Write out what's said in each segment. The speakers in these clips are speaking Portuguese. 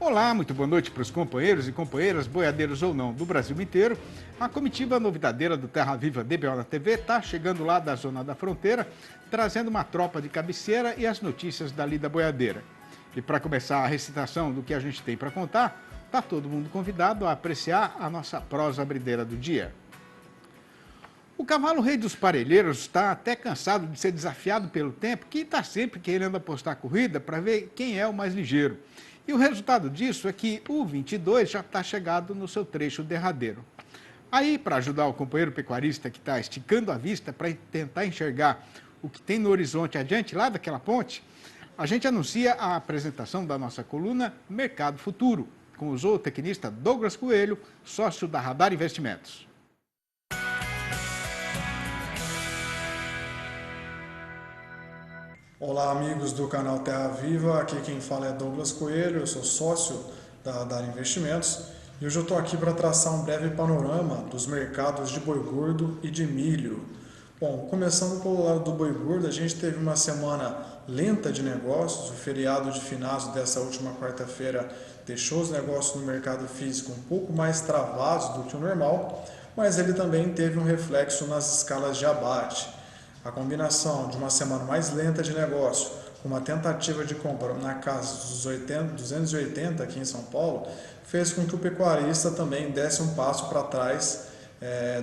Olá, muito boa noite para os companheiros e companheiras, boiadeiros ou não, do Brasil inteiro. A comitiva novidadeira do Terra Viva DBO na TV está chegando lá da zona da fronteira, trazendo uma tropa de cabeceira e as notícias dali da boiadeira. E para começar a recitação do que a gente tem para contar, está todo mundo convidado a apreciar a nossa prosa abrideira do dia. O cavalo rei dos parelheiros está até cansado de ser desafiado pelo tempo, que está sempre querendo apostar corrida para ver quem é o mais ligeiro. E o resultado disso é que o 22 já está chegado no seu trecho derradeiro. Aí, para ajudar o companheiro pecuarista que está esticando a vista para tentar enxergar o que tem no horizonte adiante lá daquela ponte, a gente anuncia a apresentação da nossa coluna Mercado Futuro, com o zootecnista Douglas Coelho, sócio da Radar Investimentos. Olá, amigos do canal Terra Viva, aqui quem fala é Douglas Coelho, eu sou sócio da Radar Investimentos e hoje eu estou aqui para traçar um breve panorama dos mercados de boi gordo e de milho. Bom, começando pelo lado do boi gordo, a gente teve uma semana lenta de negócios, o feriado de finados dessa última quarta-feira deixou os negócios no mercado físico um pouco mais travados do que o normal, mas ele também teve um reflexo nas escalas de abate. A combinação de uma semana mais lenta de negócio, com uma tentativa de compra na casa dos 280 aqui em São Paulo, fez com que o pecuarista também desse um passo para trás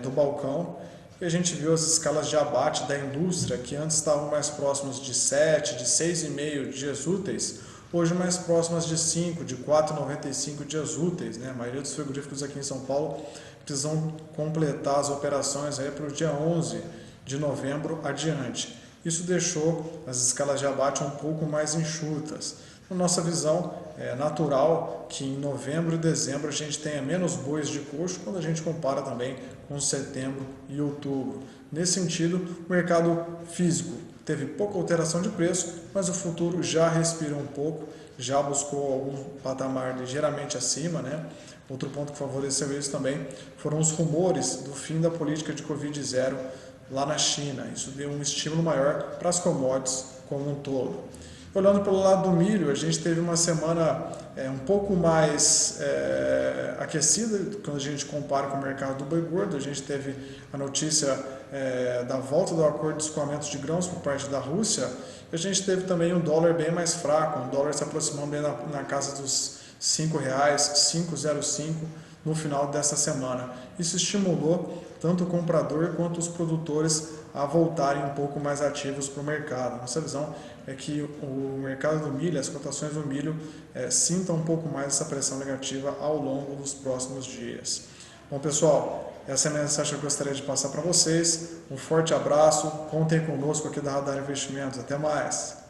do balcão. E a gente viu as escalas de abate da indústria, que antes estavam mais próximas de 7, de 6,5 dias úteis, hoje mais próximas de 5, de 4,95 dias úteis. A maioria dos frigoríficos aqui em São Paulo precisam completar as operações para o dia 11 de novembro adiante. Isso deixou as escalas de abate um pouco mais enxutas. Na nossa visão, é natural que em novembro e dezembro a gente tenha menos bois de coxo quando a gente compara também com setembro e outubro. Nesse sentido, o mercado físico teve pouca alteração de preço, mas o futuro já respira um pouco, já buscou algum patamar ligeiramente acima, Outro ponto que favoreceu isso também foram os rumores do fim da política de Covid-0 lá na China. Isso deu um estímulo maior para as commodities como um todo. Olhando pelo lado do milho, a gente teve uma semana um pouco mais aquecida quando a gente compara com o mercado do boi gordo. A gente teve a notícia da volta do acordo de escoamento de grãos por parte da Rússia. A gente teve também um dólar bem mais fraco, um dólar se aproximando bem na casa dos R$ 5,00, 5,05 no final dessa semana. Isso estimulou tanto o comprador quanto os produtores a voltarem um pouco mais ativos para o mercado. Nossa visão é que o mercado do milho, as cotações do milho, sintam um pouco mais essa pressão negativa ao longo dos próximos dias. Bom, pessoal, essa é a mensagem que eu gostaria de passar para vocês. Um forte abraço, contem conosco aqui da Radar Investimentos. Até mais!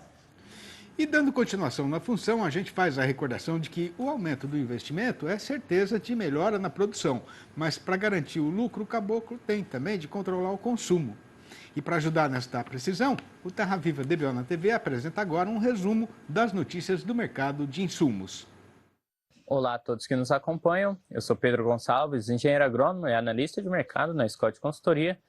E dando continuação na função, a gente faz a recordação de que o aumento do investimento é certeza de melhora na produção, mas para garantir o lucro, o caboclo tem também de controlar o consumo. E para ajudar nesta precisão, o Terra Viva DBO na TV apresenta agora um resumo das notícias do mercado de insumos. Olá a todos que nos acompanham, eu sou Pedro Gonçalves, engenheiro agrônomo e analista de mercado na Scott Consultoria.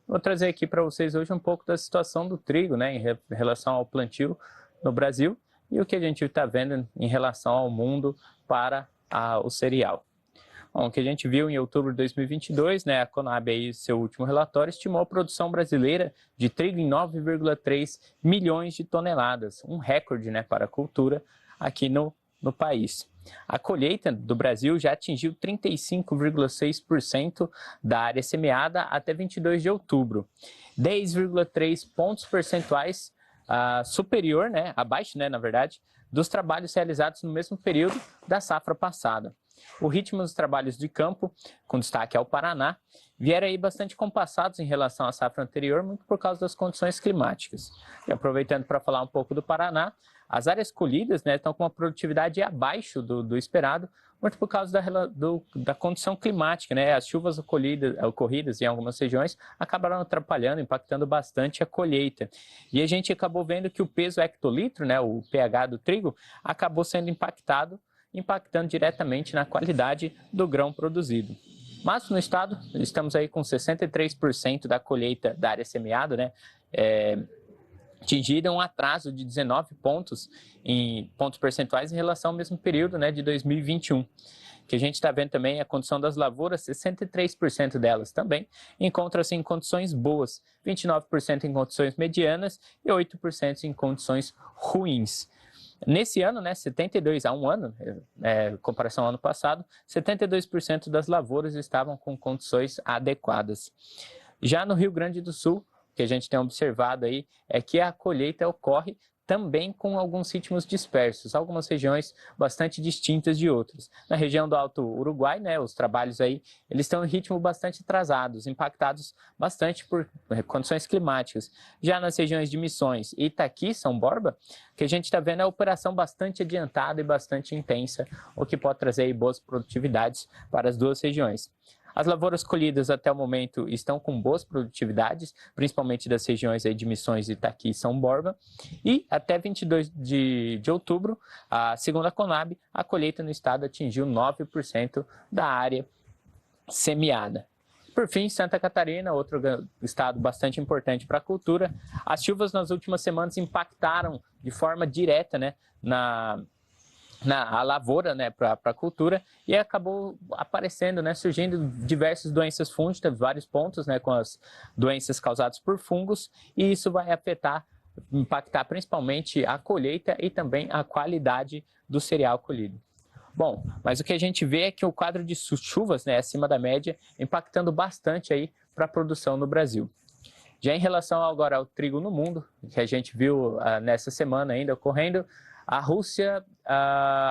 Vou trazer aqui para vocês hoje um pouco da situação do trigo, em relação ao plantio no Brasil e o que a gente está vendo em relação ao mundo para o cereal. Bom, o que a gente viu em outubro de 2022, a Conab, aí, seu último relatório, estimou a produção brasileira de trigo em 9,3 milhões de toneladas, um recorde para a cultura aqui no país. A colheita do Brasil já atingiu 35,6% da área semeada até 22 de outubro, 10,3 pontos percentuais superior, abaixo, na verdade, dos trabalhos realizados no mesmo período da safra passada. O ritmo dos trabalhos de campo, com destaque ao Paraná, vieram aí bastante compassados em relação à safra anterior, muito por causa das condições climáticas. E aproveitando para falar um pouco do Paraná, as áreas colhidas estão com uma produtividade abaixo do esperado, muito por causa da condição climática. As chuvas ocorridas em algumas regiões acabaram atrapalhando, impactando bastante a colheita. E a gente acabou vendo que o peso hectolitro, o pH do trigo, acabou sendo impactando diretamente na qualidade do grão produzido. Mas no estado, estamos aí com 63% da colheita da área semeada, atingiram um atraso de 19 pontos percentuais em relação ao mesmo período, né, de 2021. Que a gente está vendo também a condição das lavouras, 63% delas também encontram-se em condições boas, 29% em condições medianas e 8% em condições ruins. Nesse ano, né, 72, há um ano, em comparação ao ano passado, 72% das lavouras estavam com condições adequadas. Já no Rio Grande do Sul, o que a gente tem observado aí é que a colheita ocorre também com alguns ritmos dispersos, algumas regiões bastante distintas de outras. Na região do Alto Uruguai, né, os trabalhos aí, eles estão em ritmo bastante atrasados, impactados bastante por condições climáticas. Já nas regiões de Missões e Itaqui, São Borba, o que a gente está vendo é a operação bastante adiantada e bastante intensa, o que pode trazer aí boas produtividades para as duas regiões. As lavouras colhidas até o momento estão com boas produtividades, principalmente das regiões aí de Missões, Itaqui e São Borba. E até 22 de outubro, segundo a Conab, a colheita no estado atingiu 9% da área semeada. Por fim, Santa Catarina, outro estado bastante importante para a cultura. As chuvas nas últimas semanas impactaram de forma direta, né, a lavoura, né, para a cultura, e acabou aparecendo, né, surgindo diversas doenças fúngicas, vários pontos, né, com as doenças causadas por fungos, e isso vai impactar principalmente a colheita e também a qualidade do cereal colhido. Bom, mas o que a gente vê é que o quadro de chuvas, né, acima da média, impactando bastante aí para a produção no Brasil. Já em relação agora ao trigo no mundo, que a gente viu nessa semana ainda ocorrendo, a Rússia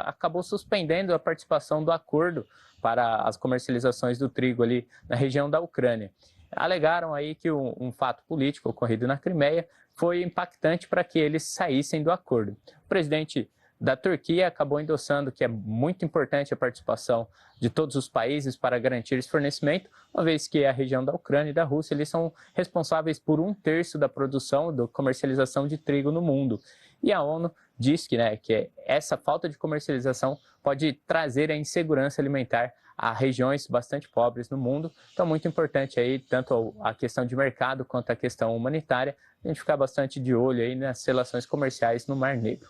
acabou suspendendo a participação do acordo para as comercializações do trigo ali na região da Ucrânia. Alegaram aí que um fato político ocorrido na Crimeia foi impactante para que eles saíssem do acordo. O presidente da Turquia acabou endossando que é muito importante a participação de todos os países para garantir esse fornecimento, uma vez que a região da Ucrânia e da Rússia eles são responsáveis por 1/3 da produção, da comercialização de trigo no mundo. E a ONU diz que, né, que essa falta de comercialização pode trazer a insegurança alimentar a regiões bastante pobres no mundo. Então, muito importante aí, tanto a questão de mercado quanto a questão humanitária, a gente ficar bastante de olho aí nas relações comerciais no Mar Negro.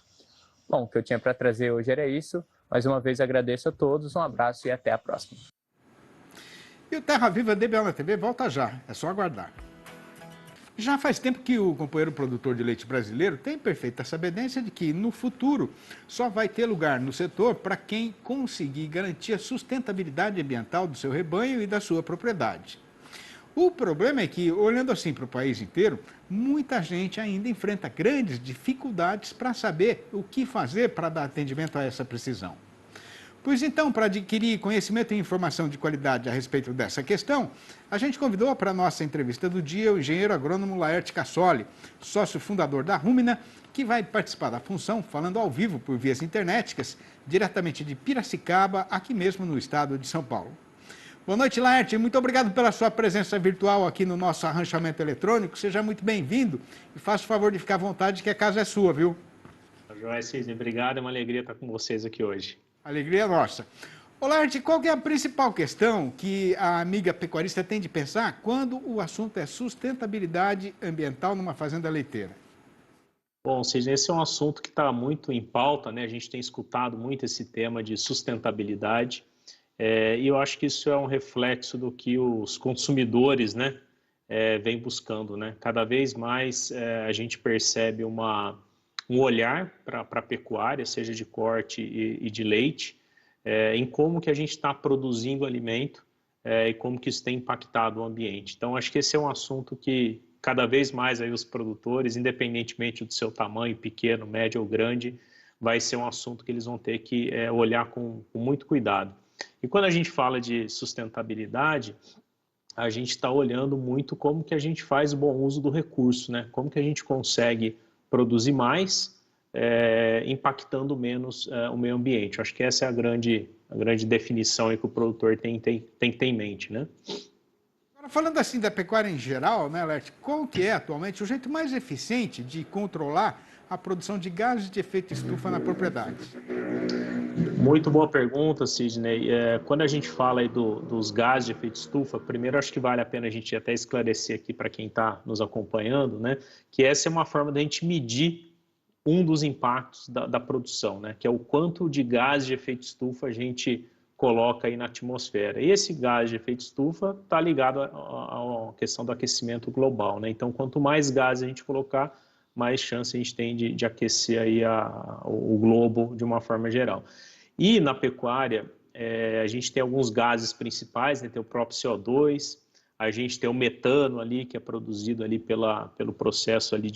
Bom, o que eu tinha para trazer hoje era isso. Mais uma vez agradeço a todos, um abraço e até a próxima. E o Terra Viva DBO na TV volta já, é só aguardar. Já faz tempo que o companheiro produtor de leite brasileiro tem perfeita sabedência de que, no futuro, só vai ter lugar no setor para quem conseguir garantir a sustentabilidade ambiental do seu rebanho e da sua propriedade. O problema é que, olhando assim para o país inteiro, muita gente ainda enfrenta grandes dificuldades para saber o que fazer para dar atendimento a essa precisão. Pois então, para adquirir conhecimento e informação de qualidade a respeito dessa questão, a gente convidou para a nossa entrevista do dia o engenheiro agrônomo Laerte Cassoli, sócio fundador da Rumina, que vai participar da função falando ao vivo por vias internéticas, diretamente de Piracicaba, aqui mesmo no estado de São Paulo. Boa noite, Laerte. Muito obrigado pela sua presença virtual aqui no nosso arranchamento eletrônico. Seja muito bem-vindo e faça o favor de ficar à vontade, que a casa é sua, viu? Joia, Cisne, obrigado. É uma alegria estar com vocês aqui hoje. Alegria nossa. Ô, Laerte, qual que é a principal questão que a amiga pecuarista tem de pensar quando o assunto é sustentabilidade ambiental numa fazenda leiteira? Bom, Cisne, esse é um assunto que está muito em pauta, né? A gente tem escutado muito esse tema de sustentabilidade. E eu acho que isso é um reflexo do que os consumidores, né, vêm buscando, né? Cada vez mais a gente percebe um olhar para a pecuária, seja de corte e de leite, em como que a gente está produzindo alimento e como que isso tem impactado o ambiente. Então, acho que esse é um assunto que cada vez mais aí os produtores, independentemente do seu tamanho, pequeno, médio ou grande, vai ser um assunto que eles vão ter que olhar com muito cuidado. E quando a gente fala de sustentabilidade, a gente está olhando muito como que a gente faz o bom uso do recurso, né? Como que a gente consegue produzir mais, impactando menos o meio ambiente. Eu acho que essa é a grande definição aí que o produtor tem que ter em mente, né? Agora, falando assim da pecuária em geral, né, Laerte, qual que é atualmente o jeito mais eficiente de controlar a produção de gases de efeito estufa na propriedade? Muito boa pergunta, Sidney. Quando a gente fala aí dos gases de efeito estufa, primeiro acho que vale a pena a gente até esclarecer aqui para quem está nos acompanhando, né, que essa é uma forma da gente medir um dos impactos da produção, né, que é o quanto de gás de efeito estufa a gente coloca aí na atmosfera. E esse gás de efeito estufa está ligado à questão do aquecimento global, né? Então, quanto mais gás a gente colocar, mais chance a gente tem de aquecer aí o globo de uma forma geral. E na pecuária, a gente tem alguns gases principais, né? Tem o próprio CO2, a gente tem o metano ali, que é produzido ali pelo processo ali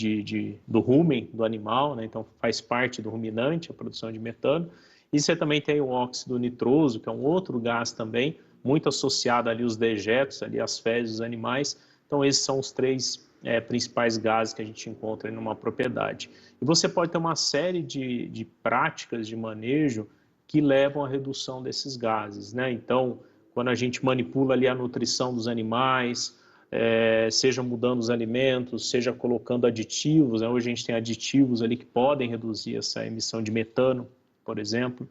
do rumen do animal, né? Então faz parte do ruminante a produção de metano. E você também tem o óxido nitroso, que é um outro gás também, muito associado ali aos dejetos, ali às fezes dos animais. Então esses são os três principais gases que a gente encontra em uma propriedade. E você pode ter uma série de práticas de manejo que levam à redução desses gases, né? Então, quando a gente manipula ali a nutrição dos animais, seja mudando os alimentos, seja colocando aditivos, né? Hoje a gente tem aditivos ali que podem reduzir essa emissão de metano, por exemplo.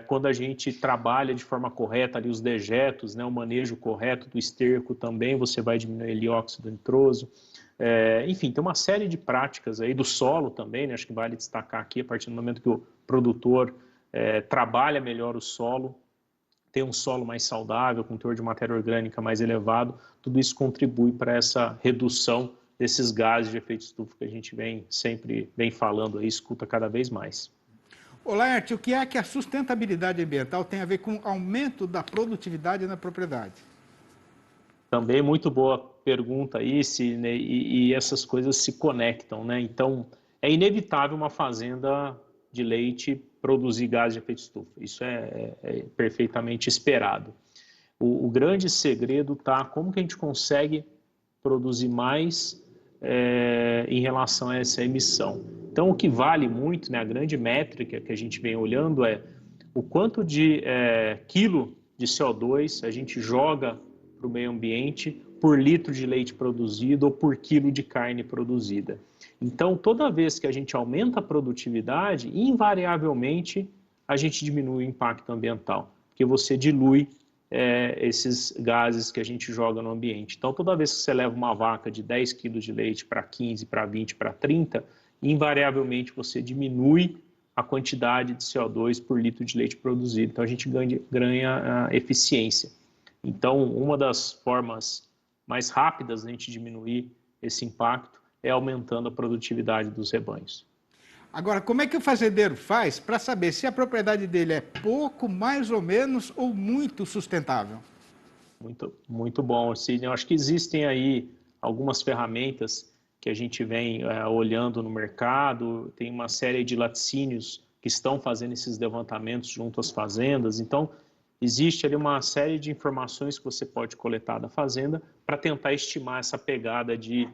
Quando a gente trabalha de forma correta ali os dejetos, né? O manejo correto do esterco também, você vai diminuir ali o óxido nitroso. Enfim, tem uma série de práticas aí do solo também, né? Acho que vale destacar aqui, a partir do momento que o produtor trabalha melhor o solo, tem um solo mais saudável, com teor de matéria orgânica mais elevado, tudo isso contribui para essa redução desses gases de efeito estufa que a gente sempre vem falando aí, escuta cada vez mais. Olá, Laerte, o que é que a sustentabilidade ambiental tem a ver com o aumento da produtividade na propriedade? Também muito boa pergunta isso, né? E essas coisas se conectam, né? Então, é inevitável uma fazenda de leite produzir gás de efeito estufa. Isso é perfeitamente esperado. O grande segredo está como que a gente consegue produzir mais em relação a essa emissão. Então, o que vale muito, né, a grande métrica que a gente vem olhando é o quanto de quilo de CO2 a gente joga para o meio ambiente por litro de leite produzido ou por quilo de carne produzida. Então, toda vez que a gente aumenta a produtividade, invariavelmente a gente diminui o impacto ambiental, porque você dilui esses gases que a gente joga no ambiente. Então, toda vez que você leva uma vaca de 10 quilos de leite para 15, para 20, para 30, invariavelmente você diminui a quantidade de CO2 por litro de leite produzido. Então, a gente ganha eficiência. Então, uma das formas mais rápidas de a gente diminuir esse impacto é aumentando a produtividade dos rebanhos. Agora, como é que o fazendeiro faz para saber se a propriedade dele é pouco, mais ou menos, ou muito sustentável? Muito bom, Sidney. Eu acho que existem aí algumas ferramentas que a gente vem olhando no mercado, tem uma série de laticínios que estão fazendo esses levantamentos junto às fazendas. Então, existe ali uma série de informações que você pode coletar da fazenda para tentar estimar essa pegada de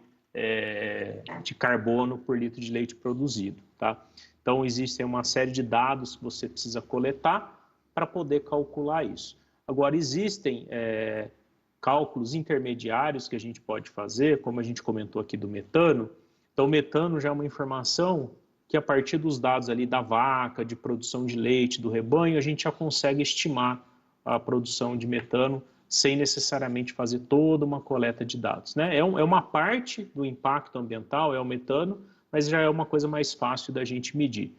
carbono por litro de leite produzido, tá? Então, existem uma série de dados que você precisa coletar para poder calcular isso. Agora, existem cálculos intermediários que a gente pode fazer, como a gente comentou aqui do metano. Então, o metano já é uma informação que, a partir dos dados ali da vaca, de produção de leite, do rebanho, a gente já consegue estimar a produção de metano sem necessariamente fazer toda uma coleta de dados, né? É uma parte do impacto ambiental, é o metano, mas já é uma coisa mais fácil da gente medir.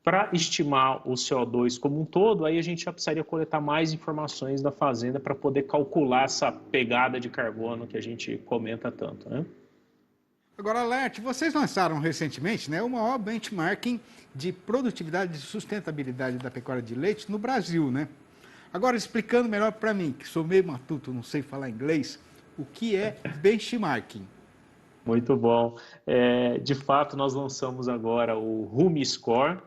Para estimar o CO2 como um todo, aí a gente já precisaria coletar mais informações da fazenda para poder calcular essa pegada de carbono que a gente comenta tanto, né? Agora, Laerte, vocês lançaram recentemente, né, o maior benchmarking de produtividade e sustentabilidade da pecuária de leite no Brasil, né? Agora, explicando melhor para mim, que sou meio matuto, não sei falar inglês, o que é benchmarking? Muito bom. De fato, nós lançamos agora o Rume Score.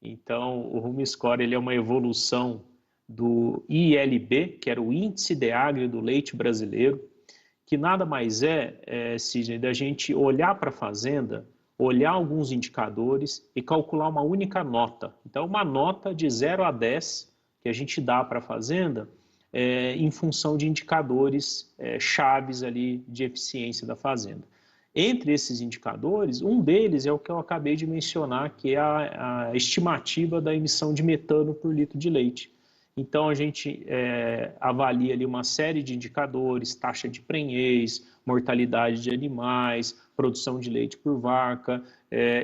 Então, o Rume Score ele é uma evolução do ILB, que era o Índice de Agri do Leite Brasileiro, que nada mais Sidney, da gente olhar para a fazenda, olhar alguns indicadores e calcular uma única nota. Então, uma nota de 0 a 10 que a gente dá para a fazenda em função de indicadores chaves ali de eficiência da fazenda. Entre esses indicadores, um deles é o que eu acabei de mencionar, que é a estimativa da emissão de metano por litro de leite. Então, a gente avalia ali uma série de indicadores, taxa de prenhez, mortalidade de animais, produção de leite por vaca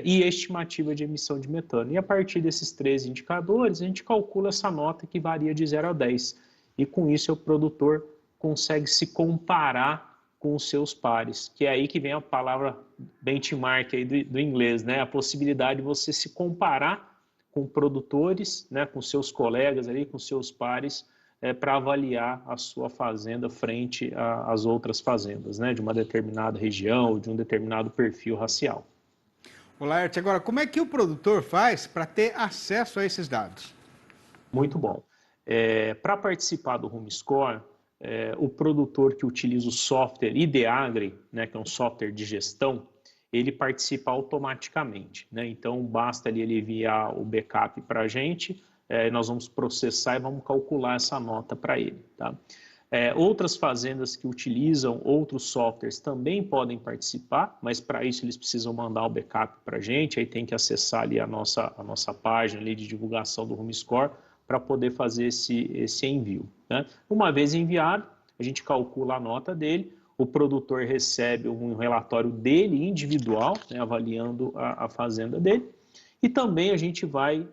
e estimativa de emissão de metano. E a partir desses 3 indicadores, a gente calcula essa nota que varia de 0 a 10. E com isso, o produtor consegue se comparar com os seus pares, que é aí que vem a palavra benchmark aí do inglês, né? A possibilidade de você se comparar com produtores, né, com seus colegas ali, com seus pares, para avaliar a sua fazenda frente às outras fazendas, né, de uma determinada região ou de um determinado perfil racial. Olá, Laerte, agora, como é que o produtor faz para ter acesso a esses dados? Muito bom. Para participar do HumeScore, o produtor que utiliza o software Ideagri, né, que é um software de gestão, ele participa automaticamente, né? Então, basta ali ele enviar o backup para a gente, nós vamos processar e vamos calcular essa nota para ele, tá? Outras fazendas que utilizam outros softwares também podem participar, mas para isso eles precisam mandar o backup para a gente, aí tem que acessar ali a nossa página ali de divulgação do HumeScore para poder fazer esse envio, né? Uma vez enviado, a gente calcula a nota dele, o produtor recebe um relatório dele individual, né, avaliando a fazenda dele, e também a gente vai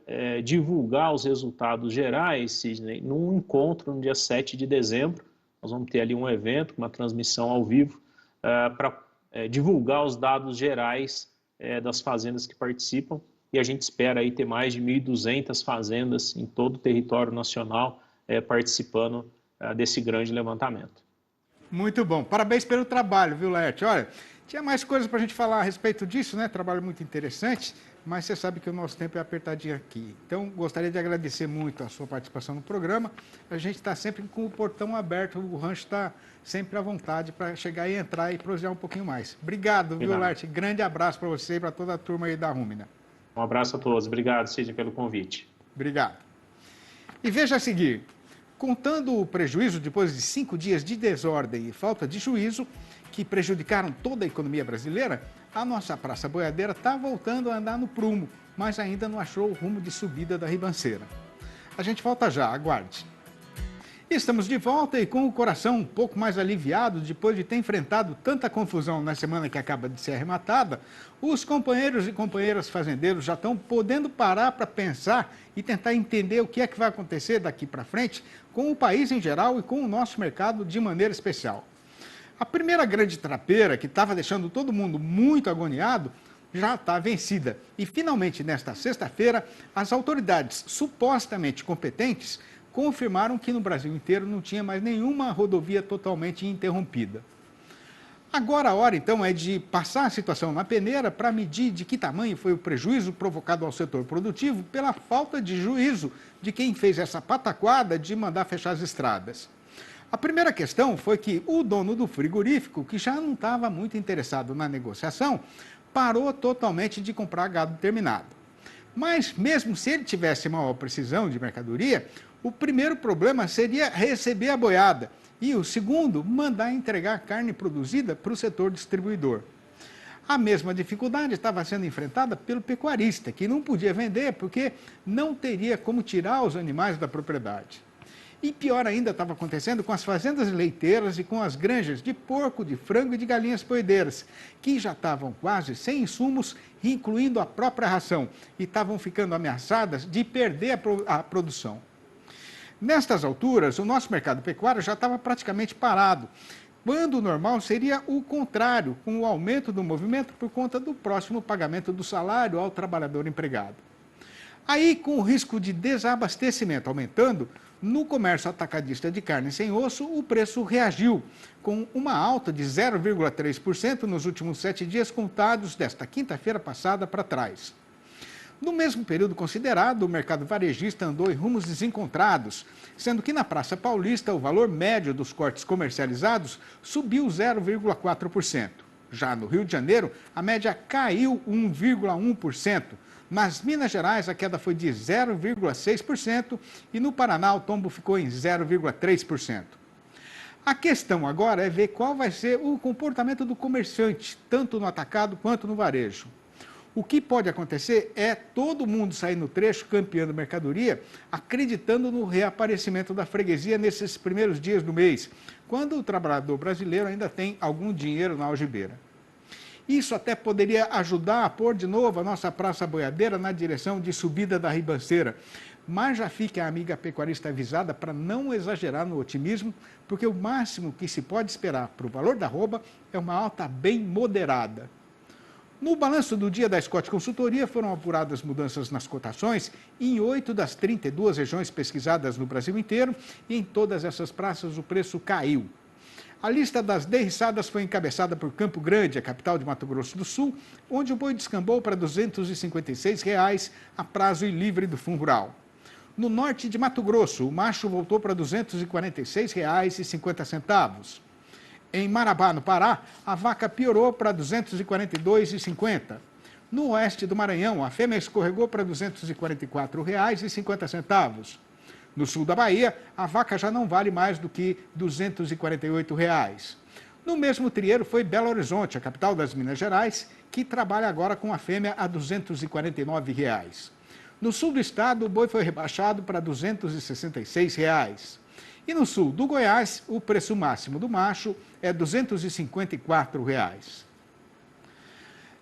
divulgar os resultados gerais, Sidney, num encontro no dia 7 de dezembro. Nós vamos ter ali um evento, uma transmissão ao vivo, para divulgar os dados gerais das fazendas que participam, e a gente espera aí ter mais de 1.200 fazendas em todo o território nacional participando desse grande levantamento. Muito bom. Parabéns pelo trabalho, viu, Laerte? Olha, tinha mais coisas para a gente falar a respeito disso, né? Trabalho muito interessante, mas você sabe que o nosso tempo é apertadinho aqui. Então, gostaria de agradecer muito a sua participação no programa. A gente está sempre com o portão aberto, o rancho está sempre à vontade para chegar e entrar e prosear um pouquinho mais. Obrigado, viu, Laerte? Grande abraço para você e para toda a turma aí da Rumina. Um abraço a todos. Obrigado, Sidney, pelo convite. Obrigado. E veja a seguir. Contando o prejuízo depois de 5 dias de desordem e falta de juízo, que prejudicaram toda a economia brasileira, a nossa Praça Boiadeira está voltando a andar no prumo, mas ainda não achou o rumo de subida da ribanceira. A gente volta já, aguarde. Estamos de volta e com o coração um pouco mais aliviado depois de ter enfrentado tanta confusão na semana que acaba de ser arrematada, os companheiros e companheiras fazendeiros já estão podendo parar para pensar e tentar entender o que é que vai acontecer daqui para frente com o país em geral e com o nosso mercado de maneira especial. A primeira grande trapeira, que estava deixando todo mundo muito agoniado, já está vencida. E finalmente, nesta sexta-feira, as autoridades supostamente competentes confirmaram que no Brasil inteiro não tinha mais nenhuma rodovia totalmente interrompida. Agora a hora, então, é de passar a situação na peneira para medir de que tamanho foi o prejuízo provocado ao setor produtivo pela falta de juízo de quem fez essa pataquada de mandar fechar as estradas. A primeira questão foi que o dono do frigorífico, que já não estava muito interessado na negociação, parou totalmente de comprar gado terminado. Mas, mesmo se ele tivesse maior precisão de mercadoria, o primeiro problema seria receber a boiada e o segundo, mandar entregar carne produzida para o setor distribuidor. A mesma dificuldade estava sendo enfrentada pelo pecuarista, que não podia vender porque não teria como tirar os animais da propriedade. E pior ainda estava acontecendo com as fazendas leiteiras e com as granjas de porco, de frango e de galinhas poedeiras, que já estavam quase sem insumos, incluindo a própria ração, e estavam ficando ameaçadas de perder a produção. Nestas alturas, o nosso mercado pecuário já estava praticamente parado, quando o normal seria o contrário, com o aumento do movimento por conta do próximo pagamento do salário ao trabalhador empregado. Aí, com o risco de desabastecimento aumentando, no comércio atacadista de carne sem osso, o preço reagiu, com uma alta de 0,3% nos últimos 7 dias contados desta quinta-feira passada para trás. No mesmo período considerado, o mercado varejista andou em rumos desencontrados, sendo que na Praça Paulista o valor médio dos cortes comercializados subiu 0,4%. Já no Rio de Janeiro, a média caiu 1,1%. Nas Minas Gerais, a queda foi de 0,6% e no Paraná o tombo ficou em 0,3%. A questão agora é ver qual vai ser o comportamento do comerciante, tanto no atacado quanto no varejo. O que pode acontecer é todo mundo sair no trecho campeando mercadoria, acreditando no reaparecimento da freguesia nesses primeiros dias do mês, quando o trabalhador brasileiro ainda tem algum dinheiro na algibeira. Isso até poderia ajudar a pôr de novo a nossa Praça Boiadeira na direção de subida da ribanceira. Mas já fique a amiga pecuarista avisada para não exagerar no otimismo, porque o máximo que se pode esperar para o valor da arroba é uma alta bem moderada. No balanço do dia da Scott Consultoria foram apuradas mudanças nas cotações em 8 das 32 regiões pesquisadas no Brasil inteiro, e em todas essas praças o preço caiu. A lista das derriçadas foi encabeçada por Campo Grande, a capital de Mato Grosso do Sul, onde o boi descambou para R$ 256 a prazo e livre do Fundo Rural. No norte de Mato Grosso, o macho voltou para R$ 246,50. Em Marabá, no Pará, a vaca piorou para R$ 242,50. No oeste do Maranhão, a fêmea escorregou para R$ 244,50. No sul da Bahia, a vaca já não vale mais do que R$ 248. No mesmo trieiro foi Belo Horizonte, a capital das Minas Gerais, que trabalha agora com a fêmea a R$ 249. No sul do estado, o boi foi rebaixado para R$ 266. E no sul do Goiás, o preço máximo do macho é R$ 254.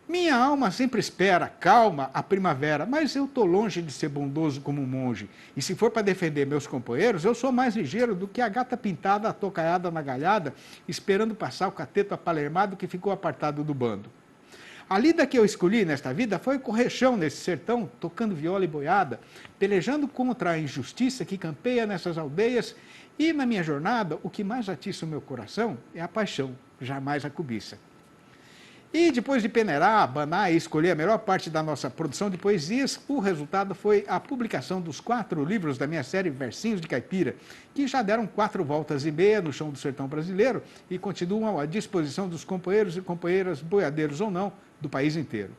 Minha alma sempre espera, calma, a primavera, mas eu estou longe de ser bondoso como um monge. E se for para defender meus companheiros, eu sou mais ligeiro do que a gata pintada atocaiada na galhada, esperando passar o cateto apalermado que ficou apartado do bando. A lida que eu escolhi nesta vida foi correchão nesse sertão, tocando viola e boiada, pelejando contra a injustiça que campeia nessas aldeias. E na minha jornada, o que mais atiça o meu coração é a paixão, jamais a cobiça. E depois de peneirar, abanar e escolher a melhor parte da nossa produção de poesias, o resultado foi a publicação dos 4 livros da minha série Versinhos de Caipira, que já deram 4 voltas e meia no chão do sertão brasileiro e continuam à disposição dos companheiros e companheiras, boiadeiros ou não, do país inteiro.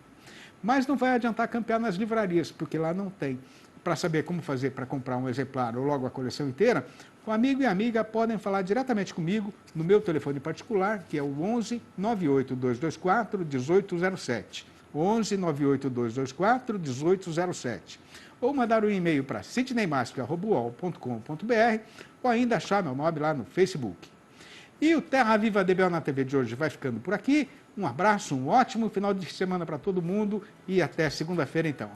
Mas não vai adiantar campear nas livrarias, porque lá não tem. Para saber como fazer para comprar um exemplar ou logo a coleção inteira, o amigo e a amiga podem falar diretamente comigo no meu telefone particular, que é o 11 98224 1807. 11 98224 1807. Ou mandar um e-mail para sidneymasp@uol.com.br ou ainda achar meu nome lá no Facebook. E o Terra Viva DBO na TV de hoje vai ficando por aqui. Um abraço, um ótimo final de semana para todo mundo e até segunda-feira então.